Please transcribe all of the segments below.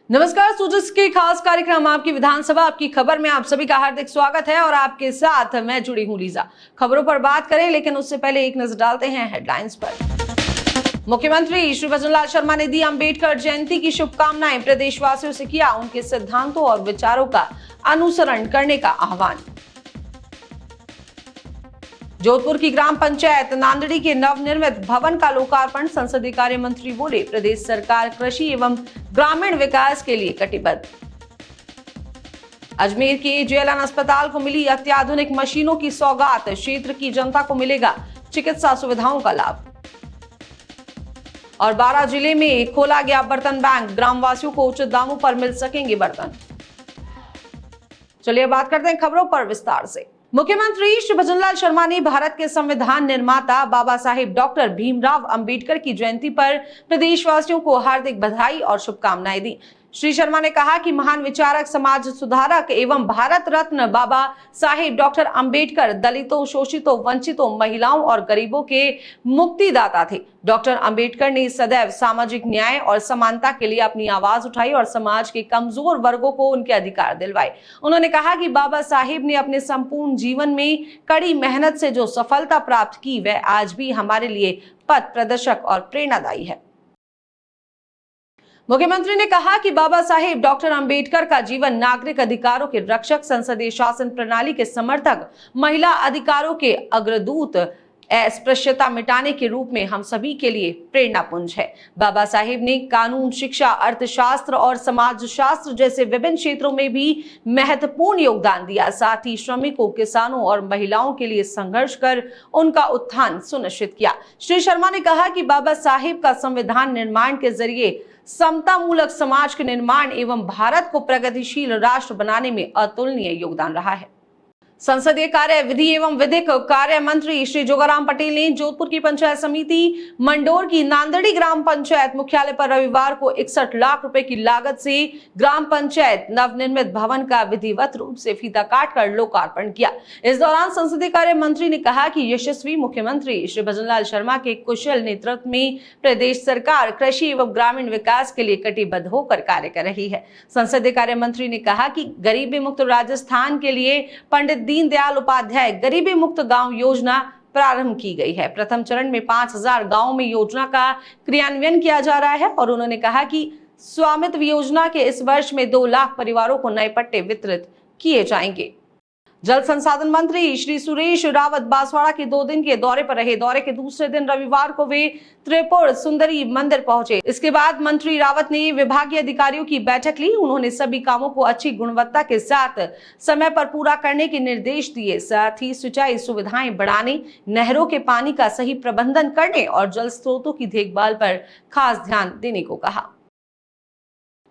नमस्कार, सूजस के खास कार्यक्रम आपकी विधानसभा आपकी खबर में आप सभी का हार्दिक स्वागत है और आपके साथ मैं जुड़ी हूं लीजा। खबरों पर बात करें लेकिन उससे पहले एक नजर डालते हैं हेडलाइंस पर। मुख्यमंत्री श्री भजनलाल शर्मा ने दी अंबेडकर जयंती की शुभकामनाएं, प्रदेशवासियों से किया उनके सिद्धांतों और विचारों का अनुसरण करने का आह्वान। जोधपुर की ग्राम पंचायत नांदड़ी के नवनिर्मित भवन का लोकार्पण, संसदीय कार्य मंत्री बोले प्रदेश सरकार कृषि एवं ग्रामीण विकास के लिए कटिबद्ध। अजमेर के जेएलएन अस्पताल को मिली अत्याधुनिक मशीनों की सौगात, क्षेत्र की जनता को मिलेगा चिकित्सा सुविधाओं का लाभ। और 12 जिले में खोला गया बर्तन बैंक, ग्रामवासियों को उचित दामों पर मिल सकेंगे बर्तन। चलिए बात करते हैं खबरों पर विस्तार से। मुख्यमंत्री श्री भजनलाल शर्मा ने भारत के संविधान निर्माता बाबा साहेब डॉक्टर भीमराव अंबेडकर की जयंती पर प्रदेशवासियों को हार्दिक बधाई और शुभकामनाएं दी। श्री शर्मा ने कहा कि महान विचारक, समाज सुधारक एवं भारत रत्न बाबा साहेब डॉक्टर अंबेडकर दलितों, शोषितों, वंचितों, महिलाओं और गरीबों के मुक्तिदाता थे। डॉक्टर अंबेडकर ने सदैव सामाजिक न्याय और समानता के लिए अपनी आवाज उठाई और समाज के कमजोर वर्गों को उनके अधिकार दिलवाए। उन्होंने कहा कि बाबा साहेब ने अपने संपूर्ण जीवन में कड़ी मेहनत से जो सफलता प्राप्त की वह आज भी हमारे लिए पथ प्रदर्शक और प्रेरणादायी है। मुख्यमंत्री ने कहा कि बाबा साहेब डॉक्टर अंबेडकर का जीवन नागरिक अधिकारों के रक्षक, संसदीय शासन प्रणाली के समर्थक, महिला अधिकारों के अग्रदूत, अस्पृश्यता मिटाने के रूप में हम सभी के लिए प्रेरणापुंज है। बाबा साहेब ने कानून, शिक्षा, अर्थशास्त्र और समाजशास्त्र जैसे विभिन्न क्षेत्रों में भी महत्वपूर्ण योगदान दिया। साथ ही श्रमिकों, किसानों और महिलाओं के लिए संघर्ष कर उनका उत्थान सुनिश्चित किया। श्री शर्मा ने कहा कि बाबा साहेब का संविधान निर्माण के जरिए समता मूलक समाज के निर्माण एवं भारत को प्रगतिशील राष्ट्र बनाने में अतुलनीय योगदान रहा है। संसदीय कार्य, विधि एवं विधिक कार्य मंत्री श्री जोगाराम पटेल ने जोधपुर की पंचायत समिति मंडोर की नांदड़ी ग्राम पंचायत मुख्यालय पर रविवार को 61 लाख रुपए की लागत से ग्राम पंचायत नवनिर्मित भवन का विधिवत रूप से फीता काटकर लोकार्पण किया। इस दौरान संसदीय कार्य मंत्री ने कहा कि यशस्वी मुख्यमंत्री श्री भजनलाल शर्मा के कुशल नेतृत्व में प्रदेश सरकार कृषि एवं ग्रामीण विकास के लिए कटिबद्ध होकर कार्य कर रही है। संसदीय कार्य मंत्री ने कहा कि गरीबी मुक्त राजस्थान के लिए पंडित दीनदयाल उपाध्याय गरीबी मुक्त गांव योजना प्रारंभ की गई है। प्रथम चरण में 5000 गांवों में योजना का क्रियान्वयन किया जा रहा है और उन्होंने कहा कि स्वामित्व योजना के इस वर्ष में 2 लाख परिवारों को नए पट्टे वितरित किए जाएंगे। जल संसाधन मंत्री श्री सुरेश रावत बांसवाड़ा के 2 दिन के दौरे पर रहे। दौरे के दूसरे दिन रविवार को वे त्रिपुर सुंदरी मंदिर पहुंचे। इसके बाद मंत्री रावत ने विभागीय अधिकारियों की बैठक ली। उन्होंने सभी कामों को अच्छी गुणवत्ता के साथ समय पर पूरा करने के निर्देश दिए। साथ ही सिंचाई सुविधाएं बढ़ाने, नहरों के पानी का सही प्रबंधन करने और जल स्रोतों की देखभाल पर खास ध्यान देने को कहा।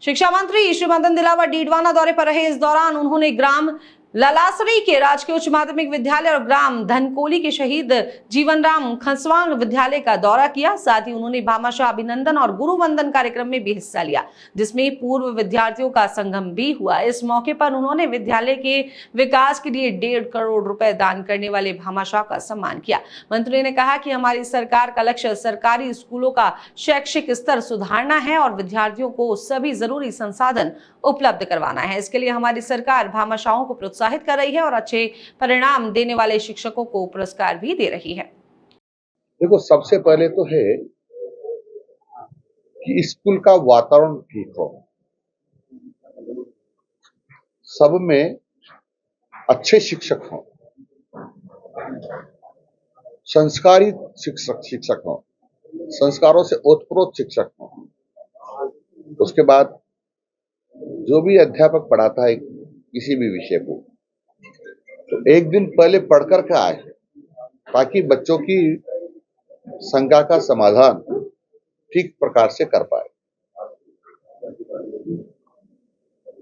शिक्षा मंत्री श्री मदन दिलावर डीडवाना दौरे पर रहे। इस दौरान उन्होंने ग्राम ललासरी के राजकीय उच्च माध्यमिक विद्यालय और ग्राम धनकोली के शहीद जीवनराम खंसवांग विद्यालय का दौरा किया। साथ ही उन्होंने भामाशाह अभिनंदन और गुरु वंदन कार्यक्रम में भी हिस्सा लिया, जिसमें पूर्व विद्यार्थियों का संगम भी हुआ। इस मौके पर उन्होंने विद्यालय के विकास के लिए 1.5 करोड़ रुपए दान करने वाले भामाशाह का सम्मान किया। मंत्री ने कहा कि हमारी सरकार का लक्ष्य सरकारी स्कूलों का शैक्षिक स्तर सुधारना है और विद्यार्थियों को सभी जरूरी संसाधन उपलब्ध करवाना है। इसके लिए हमारी सरकार भामाशाहों को प्रोत्साहित कर रही है और अच्छे परिणाम देने वाले शिक्षकों को पुरस्कार भी दे रही है। देखो, सबसे पहले तो है कि स्कूल का वातावरण ठीक हो, सब में अच्छे शिक्षक हों, संस्कारी शिक्षक हों, संस्कारों से ओतप्रोत शिक्षक हों। उसके बाद जो भी अध्यापक पढ़ाता है किसी भी विषय को, तो एक दिन पहले पढ़कर के आए ताकि बच्चों की शंका का समाधान ठीक प्रकार से कर पाए।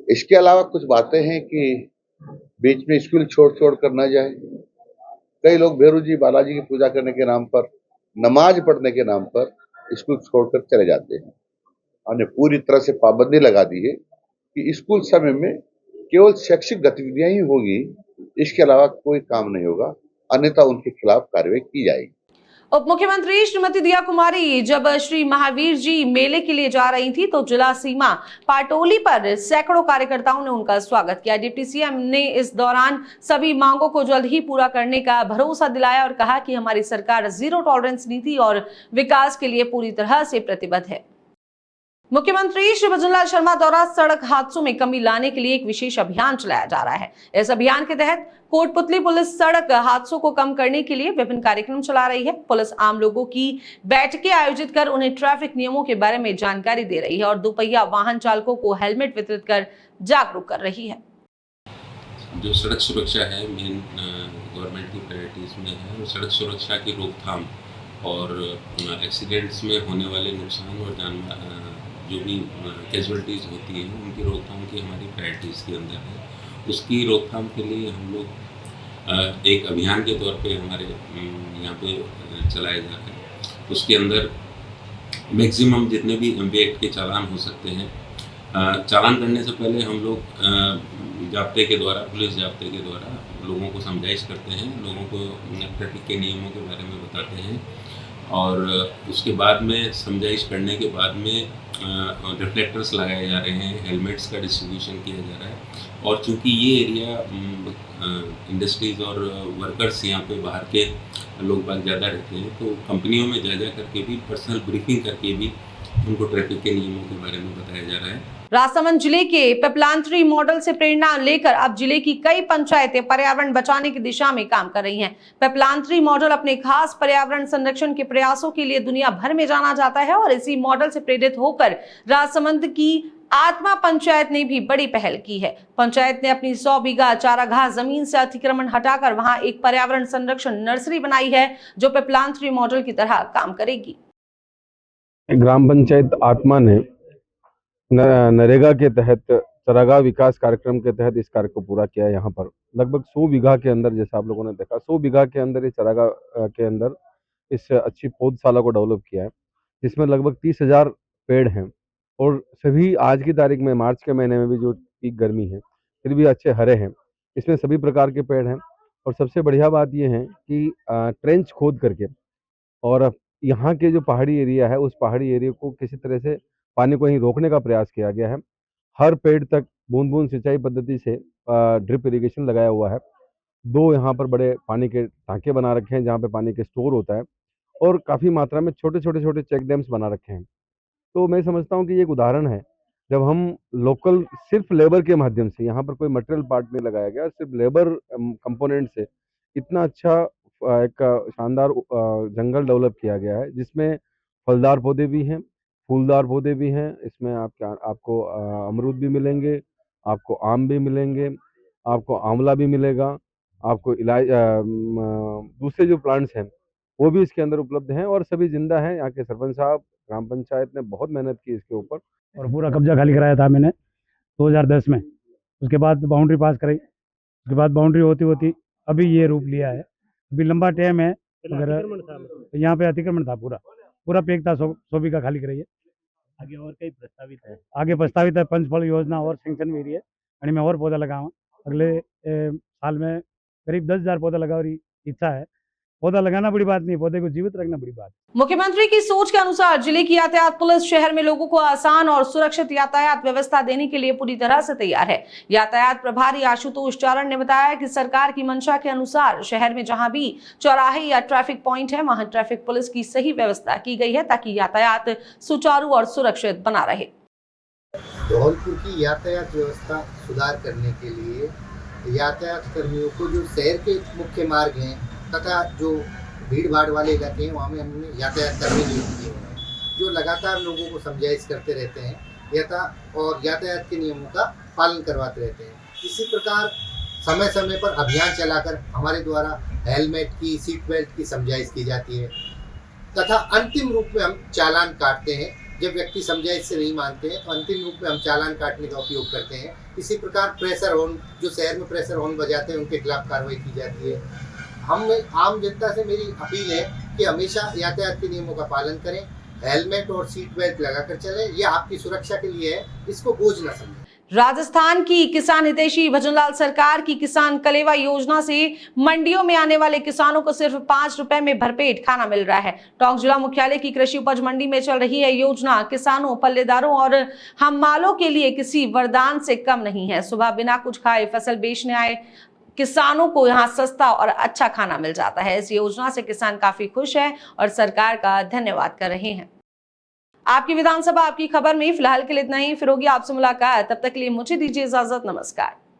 इसके अलावा कुछ बातें हैं कि बीच में स्कूल छोड़ कर न जाए। कई लोग भैरू जी, बालाजी की पूजा करने के नाम पर, नमाज पढ़ने के नाम पर स्कूल छोड़कर चले जाते हैं। हमने पूरी तरह से पाबंदी लगा दी है कि स्कूल समय में केवल शैक्षिक गतिविधियां ही होगी, इसके अलावा कोई काम नहीं होगा, अन्यथा उनके खिलाफ कार्रवाई की जाएगी। उप मुख्यमंत्री श्रीमती दिया कुमारी जब श्री महावीर जी मेले के लिए जा रही थी तो जिला सीमा पाटोली पर सैकड़ों कार्यकर्ताओं ने उनका स्वागत किया। डिप्टी सीएम ने इस दौरान सभी मांगों को जल्द ही पूरा करने का भरोसा दिलाया और कहा कि हमारी सरकार जीरो टॉलरेंस नीति और विकास के लिए पूरी तरह से प्रतिबद्ध है। मुख्यमंत्री श्री भजनलाल शर्मा द्वारा सड़क हादसों में कमी लाने के लिए एक विशेष अभियान चलाया जा रहा है। इस अभियान के तहत कोटपुतली पुलिस सड़क हादसों को कम करने के लिए विभिन्न कार्यक्रम चला रही है। पुलिस आम लोगों की बैठकें आयोजित कर उन्हें ट्रैफिक नियमों के बारे में जानकारी दे रही है और दोपहिया वाहन चालकों को हेलमेट वितरित कर जागरूक कर रही है। जो सड़क सुरक्षा है मेन गवर्नमेंट की प्रायोरिटीज में है और सड़क सुरक्षा की रोकथाम और एक्सीडेंट्स में होने वाले नुकसान और जो भी कैजुअलिटीज़ होती हैं उनकी रोकथाम की हमारी प्रायोरिटीज़ के अंदर है। उसकी रोकथाम के लिए हम लोग एक अभियान के तौर पे हमारे यहाँ पे चलाया जा रहा है। उसके अंदर मैक्सिमम जितने भी एम्बेक्ट के चालान हो सकते हैं, चालान करने से पहले हम लोग जाब्ते के द्वारा, पुलिस जाब्ते के द्वारा लोगों को समझाइश करते हैं, लोगों को ट्रैफिक के नियमों के बारे में बताते हैं और उसके बाद में समझाइश करने के बाद में रिफ्लेक्टर्स लगाए जा रहे हैं, हेलमेट्स का डिस्ट्रीब्यूशन किया जा रहा है। और चूंकि ये एरिया इंडस्ट्रीज़ और वर्कर्स यहाँ पे बाहर के लोग बाग ज़्यादा रहते हैं तो कंपनियों में जा करके भी पर्सनल ब्रीफिंग करके भी उनको ट्रैफिक के नियमों के बारे में बताया जा रहा है। राजसमंद जिले के पेपलांत्री मॉडल से प्रेरणा लेकर अब जिले की कई पंचायतें पर्यावरण बचाने की दिशा में काम कर रही हैं। पेपलांत्री मॉडल अपने खास पर्यावरण संरक्षण के प्रयासों के लिए दुनिया भर में जाना जाता है और इसी मॉडल से प्रेरित होकर राजसमंद की आत्मा पंचायत ने भी बड़ी पहल की है। पंचायत ने अपनी 100 बीघा चारागाह जमीन से अतिक्रमण हटाकर वहां एक पर्यावरण संरक्षण नर्सरी बनाई है जो पेपलांत्री मॉडल की तरह काम करेगी। ग्राम पंचायत आत्मा ने नरेगा के तहत चारागाह विकास कार्यक्रम के तहत इस कार्य को पूरा किया है। यहाँ पर लगभग 100 बीघा के अंदर, जैसा आप लोगों ने देखा, 100 बीघा के अंदर इस चारागाह के अंदर इस अच्छी पौधशाला को डेवलप किया है जिसमें लगभग 30,000 पेड़ हैं और सभी आज की तारीख में मार्च के महीने में भी जो पीक गर्मी है फिर भी अच्छे हरे हैं। इसमें सभी प्रकार के पेड़ हैं और सबसे बढ़िया बात यह है कि ट्रेंच खोद करके और यहाँ के जो पहाड़ी एरिया है उस पहाड़ी एरिया को किसी तरह से पानी को ही रोकने का प्रयास किया गया है। हर पेड़ तक बूंद बूंद सिंचाई पद्धति से ड्रिप इरिगेशन लगाया हुआ है। 2 यहाँ पर बड़े पानी के टांके बना रखे हैं जहाँ पे पानी के स्टोर होता है और काफ़ी मात्रा में छोटे छोटे चेक डैम्स बना रखे हैं। तो मैं समझता हूँ कि ये एक उदाहरण है जब हम लोकल सिर्फ लेबर के माध्यम से, यहाँ पर कोई मटेरियल पार्ट नहीं लगाया गया, सिर्फ लेबर कंपोनेंट से इतना अच्छा एक शानदार जंगल डेवलप किया गया है जिसमें फलदार पौधे भी हैं, फूलदार पौधे भी हैं। इसमें आपको अमरूद भी मिलेंगे, आपको आम भी मिलेंगे, आपको आंवला भी मिलेगा, आपको दूसरे जो प्लांट्स हैं वो भी इसके अंदर उपलब्ध हैं और सभी जिंदा हैं। यहाँ के सरपंच साहब, ग्राम पंचायत ने बहुत मेहनत की इसके ऊपर और पूरा कब्जा खाली कराया था मैंने 2010 में। उसके बाद बाउंड्री पास कराई, उसके बाद बाउंड्री होती होती अभी ये रूप लिया है। अभी लंबा टाइम है, अगर यहाँ पे अतिक्रमण था पूरा पेक था, 100 बीघा खाली कराई है। आगे और कई प्रस्तावित है, आगे प्रस्तावित है पंचफल योजना और सेंक्शन भी रही है यानी मैं और पौधा लगाऊँ। अगले साल में करीब 10,000 पौधा लगाने की इच्छा है। पौधा लगाना बड़ी बात नहीं, पौधे को जीवित रखना बड़ी बात। मुख्यमंत्री की सोच के अनुसार जिले की यातायात पुलिस शहर में लोगों को आसान और सुरक्षित यातायात व्यवस्था देने के लिए पूरी तरह से तैयार है। यातायात प्रभारी आशुतोष चारण ने बताया कि सरकार की मंशा के अनुसार शहर में जहां भी चौराहे या ट्रैफिक पॉइंट है वहां ट्रैफिक पुलिस की सही व्यवस्था की गई है ताकि यातायात सुचारू और सुरक्षित बना रहे। धौलपुर की यातायात व्यवस्था सुधार करने के लिए यातायात कर्मियों को जो शहर के मुख्य मार्ग हैं तथा जो भीड़ भाड़ वाले इलाके हैं वहाँ में हमने यातायात कर्मी नियुक्त किए हैं जो लगातार लोगों को समझाइश करते रहते हैं और यातायात के नियमों का पालन करवाते रहते हैं। इसी प्रकार समय समय पर अभियान चलाकर हमारे द्वारा हेलमेट की, सीट बेल्ट की समझाइश की जाती है तथा अंतिम रूप में हम चालान काटते हैं। जब व्यक्ति समझाइश से नहीं मानते हैं तो अंतिम रूप में हम चालान काटने का उपयोग करते हैं। इसी प्रकार प्रेशर हॉर्न, जो शहर में प्रेशर हॉर्न बजाते हैं उनके खिलाफ कार्रवाई की जाती है। हम आम जनता से मेरी अपील है कि हमेशा यातायात के नियमों का पालन करें, हेलमेट और सीट बेल्ट लगाकर चलें। यह आपकी सुरक्षा के लिए है, इसको बोझ न समझें। राजस्थान की किसान हितैषी भजनलाल सरकार की किसान कलेवा योजना से मंडियों में आने वाले किसानों को सिर्फ 5 रुपए में भरपेट खाना मिल रहा है। टोंक जिला मुख्यालय की कृषि उपज मंडी में चल रही है योजना किसानों, पल्लेदारों और हम्मालों के लिए किसी वरदान से कम नहीं है। सुबह बिना कुछ खाए फसल बेचने आए किसानों को यहां सस्ता और अच्छा खाना मिल जाता है। इस योजना से किसान काफी खुश है और सरकार का धन्यवाद कर रहे हैं। आपकी विधानसभा आपकी खबर में फिलहाल के लिए इतना ही। फिर होगी आपसे मुलाकात, तब तक के लिए मुझे दीजिए इजाजत। नमस्कार।